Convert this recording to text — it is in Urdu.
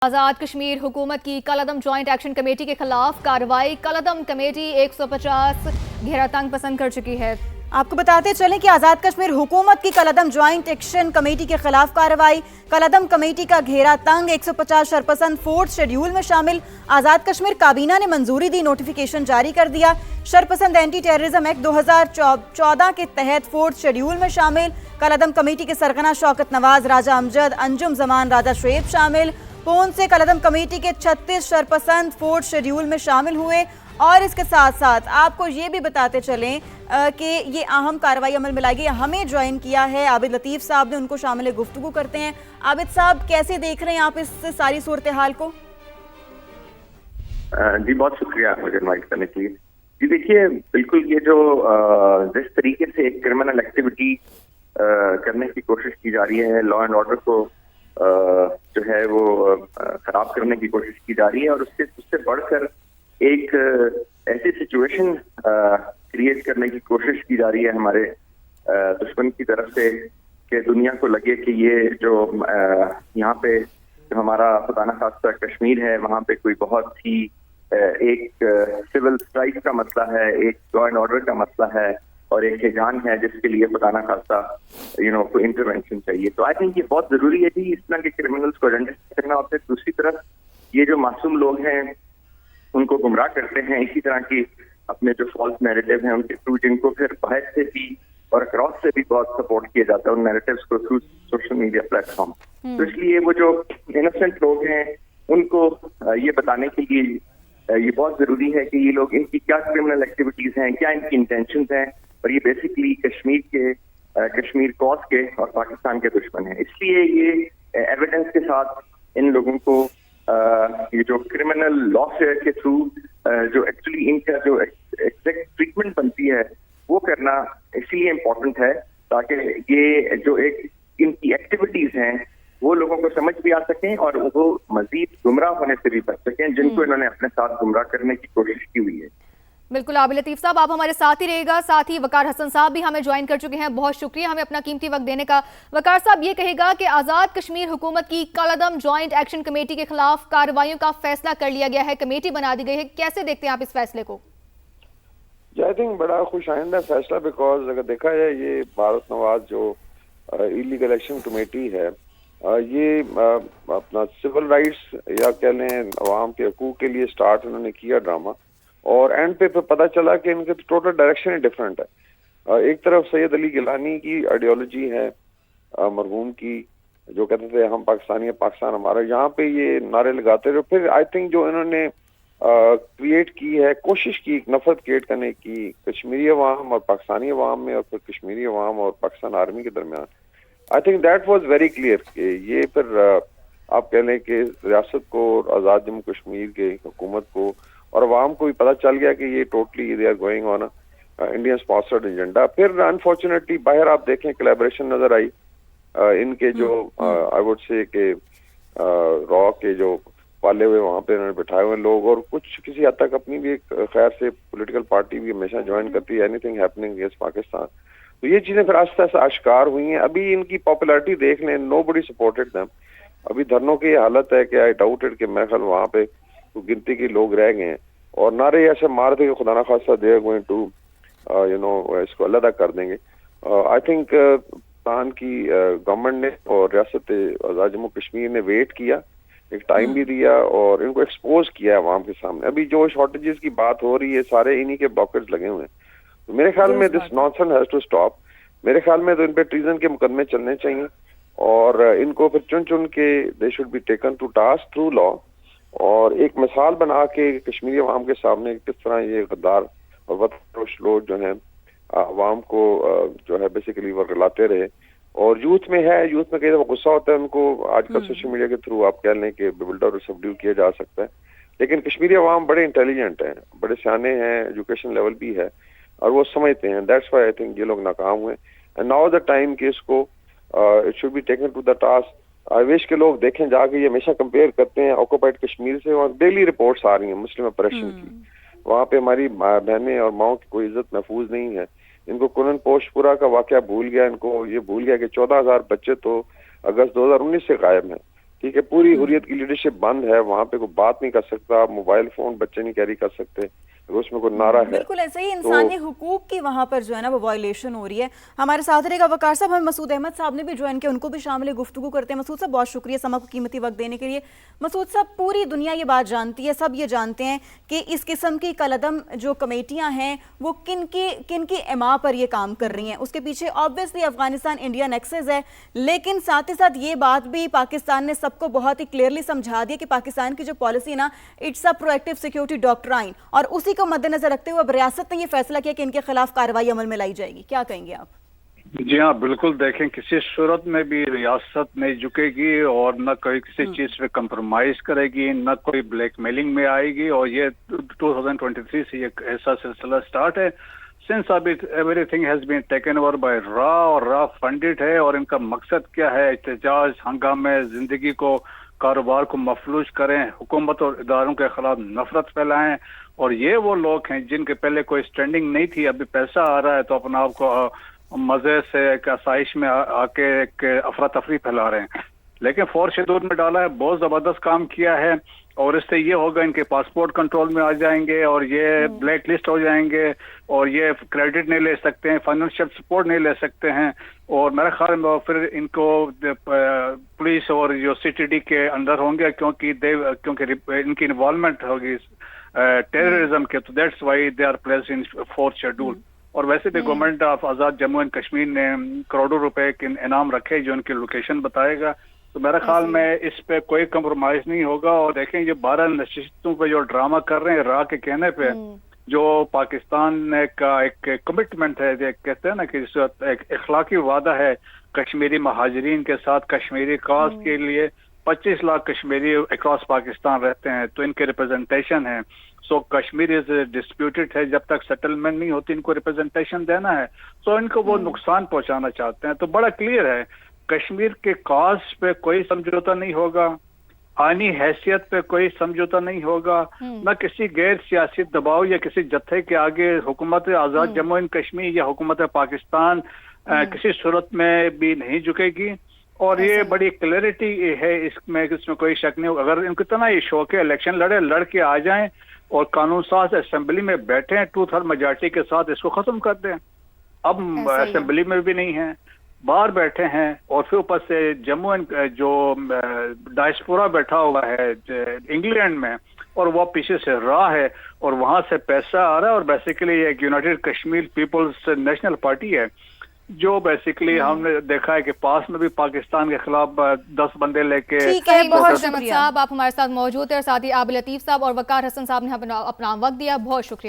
آزاد کشمیر حکومت کی کالعدم جوائنٹ ایکشن کمیٹی کے خلاف کارروائی۔ کالعدم کمیٹی 150 گھیرا تنگ پسند کر چکی ہے۔ آپ کو بتاتے چلیں کہ آزاد کشمیر حکومت کی کالعدم جوائنٹ ایکشن کمیٹی کے خلاف کارروائی۔ کالعدم کمیٹی کا گھیرا تنگ 150 شرپسند فورتھ شیڈیول میں شامل۔ آزاد کشمیر کابینہ نے منظوری دی، نوٹیفیکیشن جاری کر دیا۔ شرپسند اینٹی ٹیررزم ایکٹ 2014 کے تحت فورتھ شیڈیول میں شامل۔ کالعدم کمیٹی کے سرغنہ شوکت نواز، راجہ امجد، انجم زمان، راجہ شعیب شامل۔ پونچھ سے کالعدم کمیٹی کے 36 شرپسند فورتھ شیڈیول میں شامل ہوئے۔ اور اس کے ساتھ ساتھ آپ کو یہ بھی بتاتے چلیں کہ یہ اہم کارروائی عمل میں لائی گئی۔ ہمیں جوائن کیا ہے عابد لطیف صاحب نے، ان کو شامل گفتگو کرتے ہیں۔ عابد صاحب، کیسے دیکھ رہے ہیں آپ اس ساری صورتحال کو؟ جی بہت شکریہ مجھے انوائٹ کرنے کے لیے۔ جی دیکھیے، بالکل یہ جو جس طریقے سے ایک کرمنل ایکٹیویٹی کرنے کی کوشش کی جا رہی ہے، لا اینڈ آرڈر کو جو ہے وہ خراب کرنے کی کوشش کی جا رہی ہے، اور اس سے بڑھ کر ایک ایسی سچویشن کریٹ کرنے کی کوشش کی جا رہی ہے ہمارے دشمن کی طرف سے کہ دنیا کو لگے کہ یہ جو یہاں پہ جو ہمارا خدا نخواستہ کشمیر ہے، وہاں پہ کوئی بہت ہی ایک سول اسٹرائک کا مسئلہ ہے، ایک لا اینڈ آرڈر کا مسئلہ ہے، اور ایک ہیجان ہے جس کے لیے خدا نخواستہ کوئی انٹرونشن چاہیے۔ تو آئی تھنک یہ بہت ضروری ہے جی اس طرح کے کرمنلس کو آئیڈینٹیفائی کرنا۔ اور پھر دوسری طرف یہ جو معصوم لوگ ہیں ان کو گمراہ کرتے ہیں اسی طرح کی اپنے جو فالس نیریٹو ہیں ان کے تھرو، جن کو پھر باہر سے بھی اور اکراس سے بھی بہت سپورٹ کیا جاتا ہے ان نیریٹوز کو through social media plate form. تو اس لیے وہ جو انوسنٹ لوگ ہیں ان کو یہ بتانے کے لیے یہ بہت ضروری ہے کہ یہ لوگ، ان کی کیا کرمنل ایکٹیویٹیز ہیں، کیا ان کی انٹینشنز ہیں، اور یہ بیسیکلی کشمیر کاز کے اور پاکستان کے دشمن ہیں۔ اس لیے یہ ایویڈنس کے ساتھ ان لوگوں کو یہ جو کرمنل لا فیئر کے تھرو جو ایکچولی ان کا جو ایگزیکٹ ٹریٹمنٹ بنتی ہے وہ کرنا اس لیے امپورٹنٹ ہے تاکہ یہ جو ایک ان کی ایکٹیویٹیز ہیں وہ لوگوں کو سمجھ بھی آ سکیں اور وہ مزید گمراہ ہونے سے بھی بچ سکیں جن کو انہوں نے اپنے ساتھ گمراہ کرنے کی کوشش کی ہوئی ہے۔ بالکل عابد لطیف صاحب، آپ ہمارے ساتھ ہی رہے گا۔ ساتھ ہی وقار حسن صاحب بھی ہمیں جوائن کر چکے ہیں، بہت شکریہ ہمیں اپنا قیمتی وقت دینے کا۔ وقار صاحب، یہ کہے گا کہ آزاد کشمیر حکومت کی کالعدم جوائنٹ ایکشن کمیٹی کے خلاف کارروائیوں کا فیصلہ کر لیا گیا ہے، کمیٹی بنا دی گئی ہے، کیسے دیکھتے ہیں آپ اس فیصلے کو؟ جی آئی تھنک بڑا خوش آئندہ فیصلہ، بیکاز اگر دیکھا جائے یہ بھارت نواز جو ایلیگل ایکشن کمیٹی ہے، یہ اپنا سول رائٹس یا کہہ لیں عوام کے حقوق کے لیے سٹارٹ انہوں نے کیا ڈرامہ، اور اینڈ پہ پتہ چلا کہ ان کے ٹوٹل ڈائریکشن ہی ڈفرینٹ ہے۔ ایک طرف سید علی گیلانی کی آئیڈیالوجی ہے مرحوم کی، جو کہتے تھے ہم پاکستانی ہیں، پاکستان ہمارا، یہاں پہ یہ نعرے لگاتے رہے۔ پھر آئی تھنک جو انہوں نے کریٹ کی ہے، کوشش کی نفرت کریٹ کرنے کی کشمیری عوام اور پاکستانی عوام میں، اور پھر کشمیری عوام اور پاکستان آرمی کے درمیان، I think that was very clear کہ یہ پھر آپ کہہ لیں کہ ریاست کو، آزاد جموں کشمیر کے حکومت کو اور عوام کو بھی پتہ چل گیا کہ یہ totally they are going on Indian sponsored agenda. پھر انفارچونیٹلی باہر آپ دیکھیں کولیبریشن نظر آئی ان کے جو آئی وڈ سے کہ را کے جو پالے ہوئے وہاں پہ انہوں نے بٹھائے ہوئے لوگ، اور کچھ کسی حد تک اپنی بھی ایک خیر سے پولیٹیکل پارٹی بھی ہمیشہ جوائن کرتی ہے، any thing happening against Pakistan. تو یہ چیزیں پھر آہستہ آہستہ اشکار ہوئی ہیں۔ ابھی ان کی پاپولیرٹی دیکھ لیں، نو بڈی سپورٹڈ دیم۔ ابھی دھرنوں کی یہ حالت ہے کہ آئی ڈاؤٹڈ کہ میرے خیال وہاں پہ گنتی کے لوگ رہ گئے ہیں، اور نعرے ایسے مار دے کہ خدا نخواستہ دے گوئنگ ٹو اس کو علیحدہ کر دیں گے۔ آئی تھنک پاکستان کی گورنمنٹ نے اور ریاست آزاد جموں کشمیر نے ویٹ کیا، ایک ٹائم بھی دیا، اور ان کو ایکسپوز کیا ہے عوام کے سامنے۔ ابھی جو شارٹیجز کی بات ہو رہی ہے سارے انہی کے بلاکرز لگے ہوئے ہیں۔ تو میرے خیال میں دس نانسنس ہیز ٹو اسٹاپ۔ میرے خیال میں تو ان پہ ٹریزن کے مقدمے چلنے چاہیے، اور ان کو پھر چن چن کے they should be taken to task through law, اور ایک مثال بنا کے کشمیری عوام کے سامنے کس طرح یہ غدار اور وطن فروش لوگ جو ہیں عوام کو جو ہے بیسیکلی وہ رلاتے رہے۔ اور یوتھ میں کئی دفعہ غصہ ہوتا ہے ان کو، آج کل سوشل میڈیا کے تھرو آپ کہہ لیں کہ بیولڈر اور سبڈیو کیا جا سکتا ہے، لیکن کشمیری عوام بڑے انٹیلیجنٹ ہیں، بڑے سیانے ہیں، ایجوکیشن لیول بھی ہے، اور وہ سمجھتے ہیں۔ دیٹس وائی آئی تھنک یہ لوگ ناکام ہوئے۔ اینڈ ناؤ دا ٹائم کہ اس کو it should be taken to the task. I wish کے لوگ دیکھیں جا کے، یہ ہمیشہ کمپیئر کرتے ہیں آکوپائڈ کشمیر سے، اور ڈیلی رپورٹس آ رہی ہیں مسلم اپریشن کی، وہاں پہ ہماری بہنیں اور ماؤں کی کوئی عزت محفوظ نہیں ہے۔ ان کو کنن پوش پورا کا واقعہ بھول گیا، ان کو یہ بھول گیا کہ 14,000 بچے تو اگست 2019 سے غائب ہیں۔ ٹھیک ہے، پوری حریت کی لیڈرشپ بند ہے، وہاں پہ کوئی بات نہیں کر سکتا، موبائل فون بچے نہیں کیری کر سکتے، اس میں کوئی نعرہ ہے. بالکل ایسے ہی انسانی حقوق کی وہاں پر جو ہے نا وہ وائلیشن ہو رہی ہے. ہمارے ساتھ رہے گا وقار صاحب، ہمیں مسعود احمد صاحب نے بھی جوائن کیا، ان کو بھی شامل گفتگو کرتے ہیں. مسعود صاحب بہت شکریہ سما کو قیمتی وقت دینے کے لیے. مسعود صاحب پوری دنیا یہ بات جانتی ہے، سب یہ جانتے ہیں کہ اس قسم کی کالعدم جو کمیٹیاں ہیں وہ کن کی اما پر یہ کام کر رہی ہیں. اس کے پیچھے آبویسلی افغانستان انڈیا نیکسس ہے، لیکن ساتھ ہی ساتھ یہ بات بھی پاکستان نے سب کو بہت ہی کلیئرلی سمجھا دیا کہ پاکستان کی جو پالیسی نا it's a proactive security doctrine, اور اسی کو مد نظر رکھتے ہوئے اب ریاست نے یہ فیصلہ کیا کہ ان کے خلاف کارروائی عمل میں لائی جائے گی. کیا کہیں گے آپ؟ جی ہاں بالکل، دیکھیں کسی صورت میں بھی ریاست نہیں جھکے گی اور نہ کوئی کسی چیز پہ کمپرومائز کرے گی، نہ کوئی بلیک میلنگ میں آئے گی. اور یہ 2023 سے یہ ایسا سلسلہ سٹارٹ ہے since every thing has been taken over by را، اور را فنڈڈ ہے. اور ان کا مقصد کیا ہے؟ احتجاج، ہنگامے، زندگی کو، کاروبار کو مفلوج کریں، حکومت اور اداروں کے خلاف نفرت پھیلائیں. اور یہ وہ لوگ ہیں جن کے پہلے کوئی سٹینڈنگ نہیں تھی، ابھی پیسہ آ رہا ہے تو اپنا آپ کو مزے سے ایک آسائش میں آ کے ایک افراتفری پھیلا رہے ہیں. لیکن فورس شدود میں ڈالا ہے، بہت زبردست کام کیا ہے. اور اس سے یہ ہوگا ان کے پاسپورٹ کنٹرول میں آ جائیں گے اور یہ بلیک لسٹ ہو جائیں گے اور یہ کریڈٹ نہیں لے سکتے ہیں، فائنینشیل سپورٹ نہیں لے سکتے ہیں. اور میرے خیال میں پھر ان کو پولیس اور جو سی ٹی ڈی کے اندر ہوں گے کیونکہ ان کی انوالومنٹ ہوگی ٹیررزم کے، تو that's why they are placed in fourth schedule. اور ویسے بھی government of Azad Jammu and Kashmir نے کروڑوں روپے کے انعام رکھے جو ان کی لوکیشن بتائے گا. تو میرے خیال میں اس پہ کوئی کمپرومائز نہیں ہوگا. اور دیکھیں یہ 12 نشستوں پہ جو ڈرامہ کر رہے ہیں را کے کہنے پہ، جو پاکستان کا ایک کمٹمنٹ ہے، کہتے ہیں نا کہ ایک اخلاقی وعدہ ہے کشمیری مہاجرین کے ساتھ، کشمیری کاز کے لیے 25 لاکھ کشمیری اکراس پاکستان رہتے ہیں تو ان کے ریپرزنٹیشن ہے. سو کشمیر از ڈسپیوٹڈ ہے، جب تک سیٹلمنٹ نہیں ہوتی ان کو ریپرزنٹیشن دینا ہے. سو ان کو وہ نقصان پہنچانا چاہتے ہیں. تو بڑا کلیئر ہے کشمیر کے کاز پہ کوئی سمجھوتا نہیں ہوگا، آئینی حیثیت پہ کوئی سمجھوتا نہیں ہوگا، نہ کسی غیر سیاسی دباؤ یا کسی جتھے کے آگے حکومت آزاد جموں اینڈ کشمیر یا حکومت پاکستان کسی صورت میں بھی نہیں جھکے گی. اور یہ بڑی کلیئرٹی ہے اس میں کوئی شک نہیں ہوگا. اگر ان کو اتنا ہی شوق ہے الیکشن لڑ کے آ جائیں اور قانون ساز اسمبلی میں بیٹھیں 2/3 میجارٹی کے ساتھ، اس کو ختم کر دیں. اب اسمبلی میں بھی نہیں ہیں، باہر بیٹھے ہیں. اور پھر اوپر سے جموں جو ڈائسپورا بیٹھا ہوا ہے انگلینڈ میں، اور وہ پیچھے سے راہ ہے اور وہاں سے پیسہ آ رہا ہے. اور بیسیکلی ایک United Kashmir People's National Party ہے جو بیسیکلی ہم نے دیکھا ہے کہ پاس میں بھی پاکستان کے خلاف 10 بندے لے کے. بہت شکریہ صاحب، آپ ہمارے ساتھ موجود ہیں. اور ساتھ ہی عابد لطیف صاحب اور وقار حسن صاحب نے اپنا وقت دیا. بہت شکریہ.